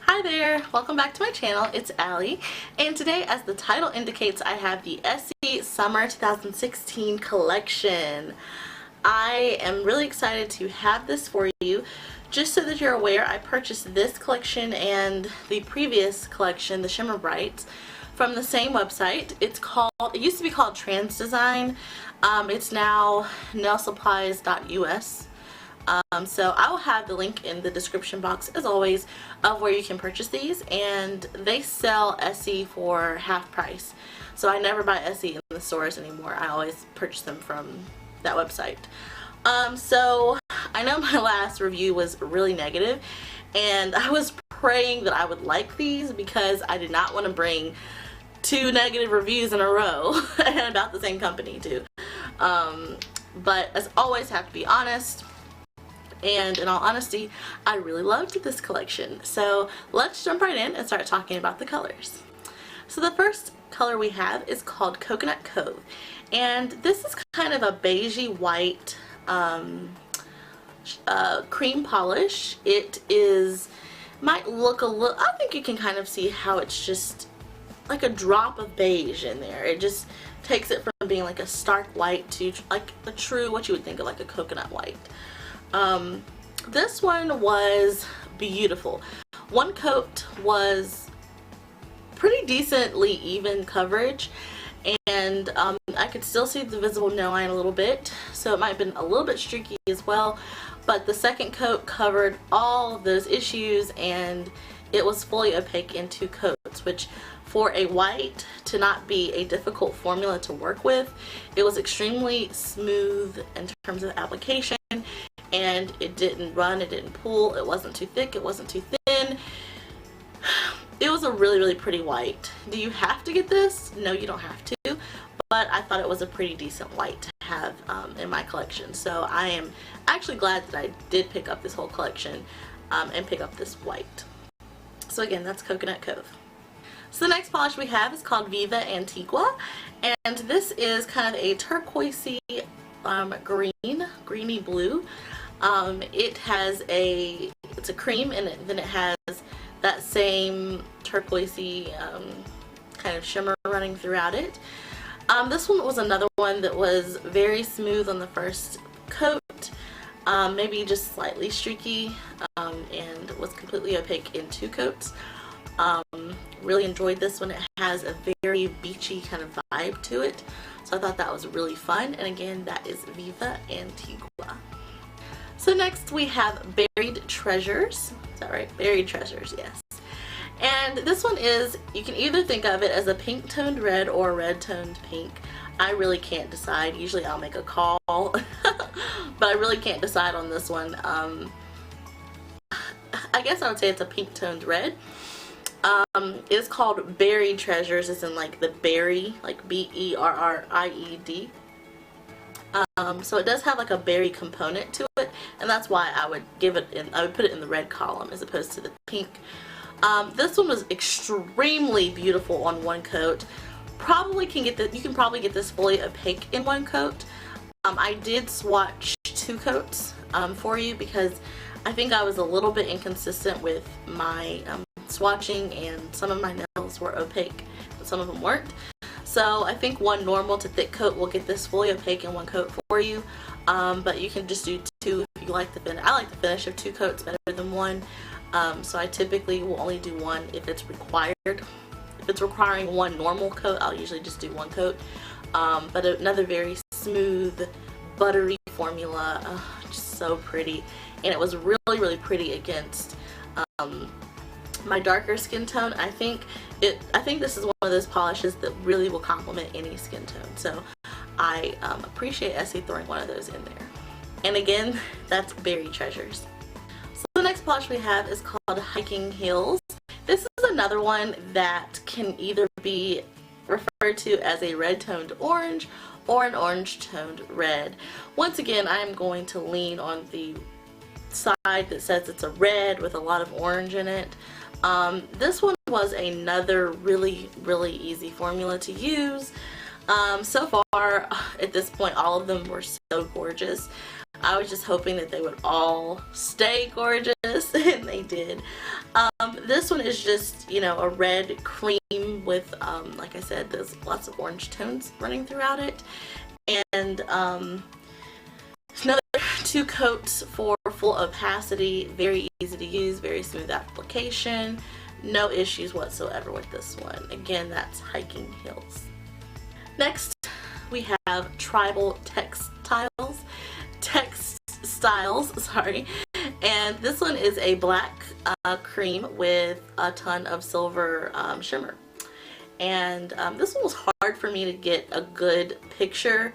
Hi there, welcome back to my channel. It's Allie, and today, as the title indicates, I have the Essie Summer 2016 collection. I am really excited to have this for you. Just so that you're aware, I purchased this collection and the previous collection, the Shimmer Brights, from the same website. It used to be called Trans Design. It's now nailsupplies.us. So I will have the link in the description box, as always, of where you can purchase these, and they sell Essie for half price. So I never buy Essie in the stores anymore. I always purchase them from that website. So I know my last review was really negative, and I was praying that I would like these because I did not want to bring 2 negative reviews in a row and about the same company too. But as always, have to be honest. And in all honesty, I really loved this collection. So let's jump right in and start talking about the colors. So the first color we have is called Coconut Cove. And this is kind of a beigey white cream polish. Might look a little, I think you can kind of see how it's just like a drop of beige in there. It just takes it from being like a stark white to like a true, what you would think of like a coconut white. This one was beautiful. One coat was pretty decently even coverage, and I could still see the visible nail line a little bit, so it might have been a little bit streaky as well, but the second coat covered all of those issues, and it was fully opaque in 2 coats, which for a white to not be a difficult formula to work with, it was extremely smooth in terms of application. And it didn't run, it didn't pull, it wasn't too thick, it wasn't too thin. It was a really, really pretty white. Do you have to get this? No, you don't have to, but I thought it was a pretty decent white to have in my collection. So I am actually glad that I did pick up this whole collection and pick up this white. So again, that's Coconut Cove. So the next polish we have is called Viva Antigua, and this is kind of a turquoisey greeny blue. It's a cream, and then it has that same turquoisey kind of shimmer running throughout it. This one was another one that was very smooth on the first coat, maybe just slightly streaky, and was completely opaque in 2 coats. Really enjoyed this one. It has a very beachy kind of vibe to it, so I thought that was really fun. And again, that is Viva Antigua. So next we have Buried Treasures. Is that right? Buried Treasures, yes. And this one is, you can either think of it as a pink toned red or a red toned pink. I really can't decide. Usually I'll make a call, but I really can't decide on this one. I guess I would say it's a pink toned red. It's called Buried Treasures, as in like the berry, like B-E-R-R-I-E-D. So it does have like a berry component to it, and that's why I would put it in the red column as opposed to the pink. This one was extremely beautiful on 1 coat. You can probably get this fully opaque in 1 coat. I did swatch 2 coats for you because I think I was a little bit inconsistent with my swatching, and some of my nails were opaque but some of them weren't. So I think 1 normal to thick coat will get this fully opaque in 1 coat for you, but you can just do 2 if you like the finish. I like the finish of 2 coats better than 1, so I typically will only do 1 if it's required. If it's requiring 1 normal coat, I'll usually just do 1 coat. But another very smooth, buttery formula, just so pretty, and it was really, really pretty against my darker skin tone. I think this is one of those polishes that really will complement any skin tone. So I appreciate Essie throwing one of those in there. And again, that's Buried Treasures. So the next polish we have is called Hiking Heels. This is another one that can either be referred to as a red toned orange or an orange toned red. Once again, I'm going to lean on the side that says it's a red with a lot of orange in it. This one was another really, really easy formula to use. So far, at this point, all of them were so gorgeous. I was just hoping that they would all stay gorgeous, and they did. This one is just, you know, a red cream with, like I said, there's lots of orange tones running throughout it. And another 2 coats for full opacity, very easy to use, very smooth application, no issues whatsoever with this one. Again, that's Hiking Heels. Next, we have Tribal Textiles, sorry, and this one is a black cream with a ton of silver shimmer. And this one was hard for me to get a good picture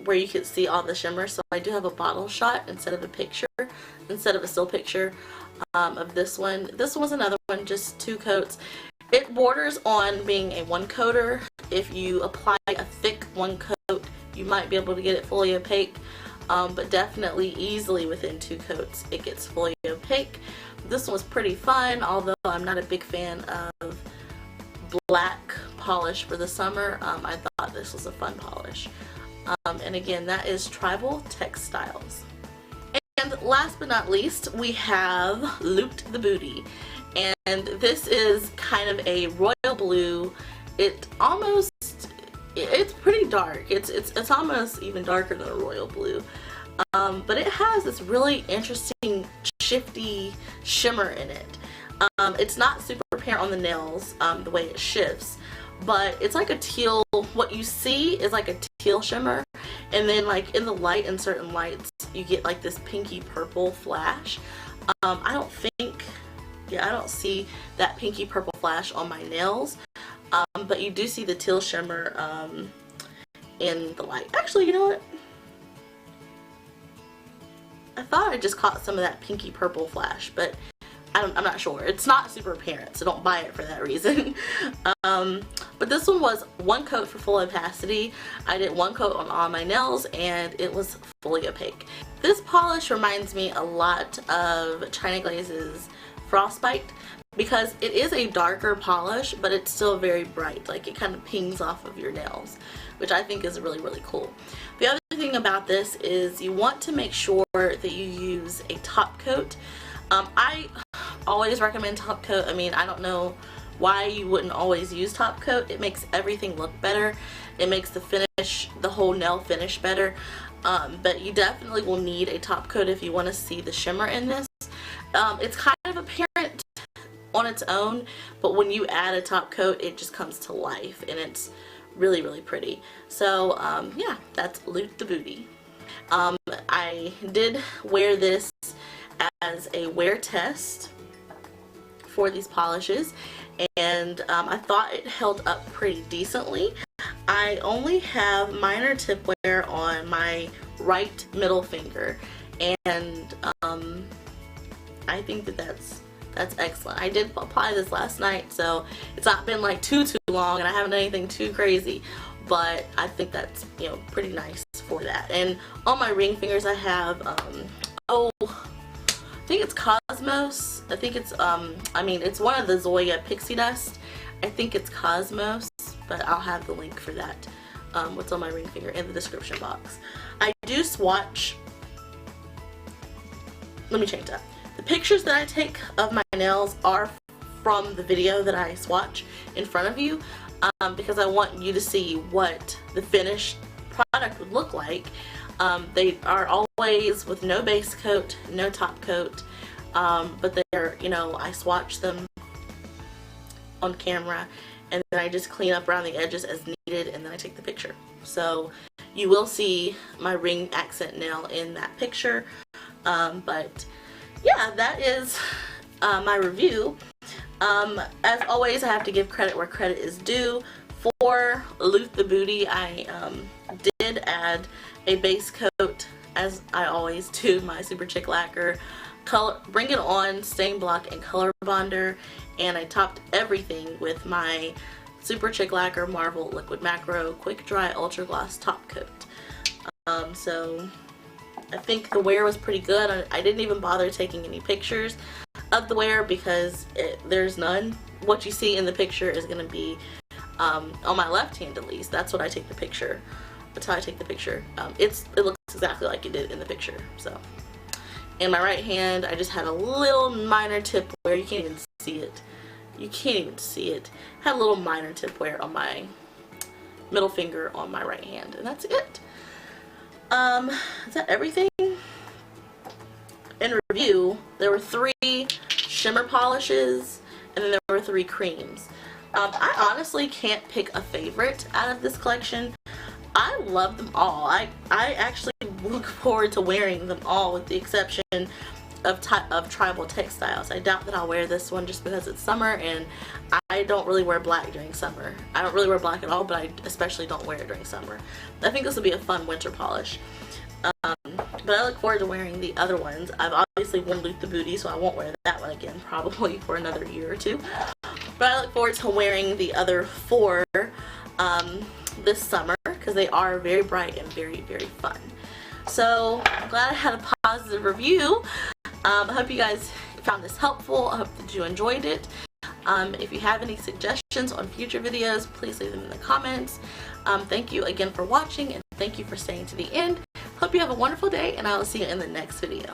where you could see all the shimmer, so I do have a bottle shot instead of a picture, instead of a still picture of this one. This one was another one, just 2 coats. It borders on being a 1-coater. If you apply a thick 1 coat, you might be able to get it fully opaque, but definitely easily within 2 coats it gets fully opaque. This one was pretty fun, although I'm not a big fan of black polish for the summer. I thought this was a fun polish. And again, that is Tribal Textiles. And last but not least, we have Looped the Booty. And this is kind of a royal blue. It's pretty dark. It's almost even darker than a royal blue. But it has this really interesting shifty shimmer in it. It's not super apparent on the nails the way it shifts, but it's like a teal. What you see is like a teal shimmer, and then like in the light, in certain lights, you get like this pinky purple flash. I don't see that pinky purple flash on my nails, but you do see the teal shimmer in the light. Actually, you know what? I thought I just caught some of that pinky purple flash, but I'm not sure. It's not super apparent, so don't buy it for that reason. But this one was 1 coat for full opacity. I did 1 coat on all my nails, and it was fully opaque. This polish reminds me a lot of China Glaze's Frostbite, because it is a darker polish, but it's still very bright. Like, it kind of pings off of your nails, which I think is really, really cool. The other thing about this is you want to make sure that you use a top coat. I always recommend top coat. I mean, I don't know why you wouldn't always use top coat. It makes everything look better. It makes the finish, the whole nail finish better. But you definitely will need a top coat if you want to see the shimmer in this. It's kind of apparent on its own, but when you add a top coat, it just comes to life, and it's really, really pretty. So yeah, that's Loot the Booty. I did wear this as a wear test for these polishes, and I thought it held up pretty decently. I only have minor tip wear on my right middle finger, and I think that that's excellent. I did apply this last night, so it's not been like too long, and I haven't done anything too crazy, but I think that's, you know, pretty nice for that. And on my ring fingers I have I think it's Cosmos. I think it's I mean, it's one of the Zoya Pixie Dust. I think it's Cosmos, but I'll have the link for that, what's on my ring finger, in the description box. I do swatch. Let me change that. The pictures that I take of my nails are from the video that I swatch in front of you, because I want you to see what the finished product would look like. They are always with no base coat, no top coat, but they're, you know, I swatch them on camera, and then I just clean up around the edges as needed, and then I take the picture. So you will see my ring accent nail in that picture, but yeah, that is my review. As always, I have to give credit where credit is due. For Loot the Booty, I did add a base coat, as I always do, my Super Chick Lacquer, Bring It On Stain Block and Color Bonder, and I topped everything with my Super Chick Lacquer Marvel Liquid Macro Quick Dry Ultra Gloss Top Coat. So I think the wear was pretty good. I didn't even bother taking any pictures of the wear because there's none. What you see in the picture is going to be on my left hand, at least. That's what I take the picture. That's how I take the picture. It looks exactly like it did in the picture. So In my right hand, I just had a little minor tip wear. You can't even see it. You can't even see it. Had a little minor tip wear on my middle finger on my right hand, and that's it. Is that everything? In review, there were 3 shimmer polishes, and then there were 3 creams. I honestly can't pick a favorite out of this collection. I love them all. I actually look forward to wearing them all, with the exception of Tribal Textiles. I doubt that I'll wear this one just because it's summer, and I don't really wear black during summer. I don't really wear black at all, but I especially don't wear it during summer. I think this will be a fun winter polish. But I look forward to wearing the other ones. I've obviously worn Loot the Booty, so I won't wear that one again probably for another year or 2. But I look forward to wearing the other 4 this summer, because they are very bright and very, very fun. So I'm glad I had a positive review. I hope you guys found this helpful. I hope that you enjoyed it. If you have any suggestions on future videos, please leave them in the comments. Thank you again for watching, and thank you for staying to the end. Hope you have a wonderful day, and I will see you in the next video.